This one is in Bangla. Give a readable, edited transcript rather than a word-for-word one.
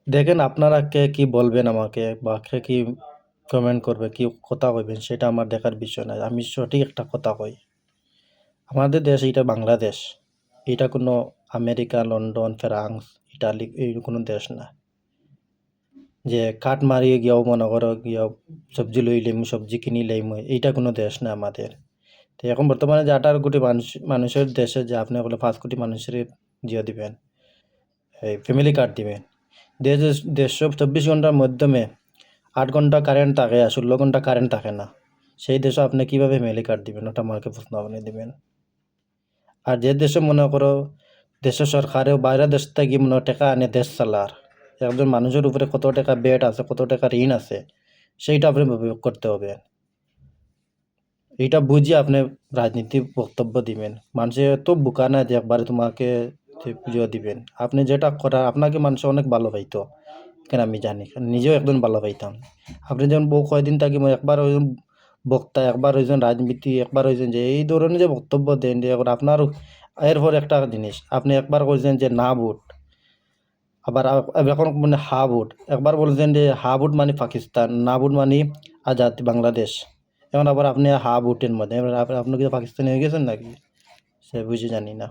দেখেন আপনারা কে কি বলবেন আমাকে বা কে কি কমেন্ট করবে, কি কথা কইবেন সেটা আমার দেখার বিষয় না। আমি সঠিক একটা কথা কই। আমাদের দেশ এইটা বাংলাদেশ। এটা কোনো আমেরিকা, লন্ডন, ফ্রান্স, ইটালি এই কোনো দেশ না। যে কাঠ মারিয়ে গিয়াও মনে করো গিয়াও সবজি লই লইমু, সবজি কিনি লইমু, এইটা কোনো দেশ না আমাদের। তো এখন বর্তমানে যে 18 কোটি মানুষের দেশে যে আপনি বলে 5 কোটি মানুষের দিবেন, এই ফ্যামিলি কার্ড দিবেন। দেড়শো 24 ঘন্টার মাধ্যমে 8 ঘন্টা কারেন্ট থাকে আর 16 ঘন্টা কারেন্ট থাকে না। সেই দেশে আপনি কিভাবে ফ্যামিলি কার্ড দিবেন? ওটা আমাকে প্রশ্ন আপনি দিবেন। আর যে দেশে মনে করো দেশের সরকারেও বাইরের দেশ থেকে মনে হয় টাকা আনে দেশ চালার, একজন মানুষের উপরে কত টাকা বেট আছে, কত টাকা ঋণ আছে, সেইটা আপনি বিবেক করতে হবে। এইটা বুঝে আপনি রাজনীতি বক্তব্য দিবেন। মানুষে এত বোকা না যে একবারে তোমাকে যে পুজো দিবেন। আপনি যেটা করার আপনাকে মানুষ অনেক ভালো পাইতো, কেন আমি জানি, নিজেও একজন ভালো পাইতাম। আপনি যেমন বউ কয়দিন থাকি একবার ওইজন বক্তা, একবার ওইজন রাজনীতি, একবার ওইজন যে এই ধরনের যে বক্তব্য দেন যে এখন আপনার এরপর একটা জিনিস আপনি একবার কইছেন যে না ভোট, আবার এখন মানে হা ভোট, একবার বলছেন যে হা ভোট মানে পাকিস্তান, না ভোট মানে আজাদ বাংলাদেশ। এখন আবার আপনি হা ভোটের মধ্যে এবার আপনি কি পাকিস্তানি হয়ে গেছেন নাকি? সে বুঝে জানি না।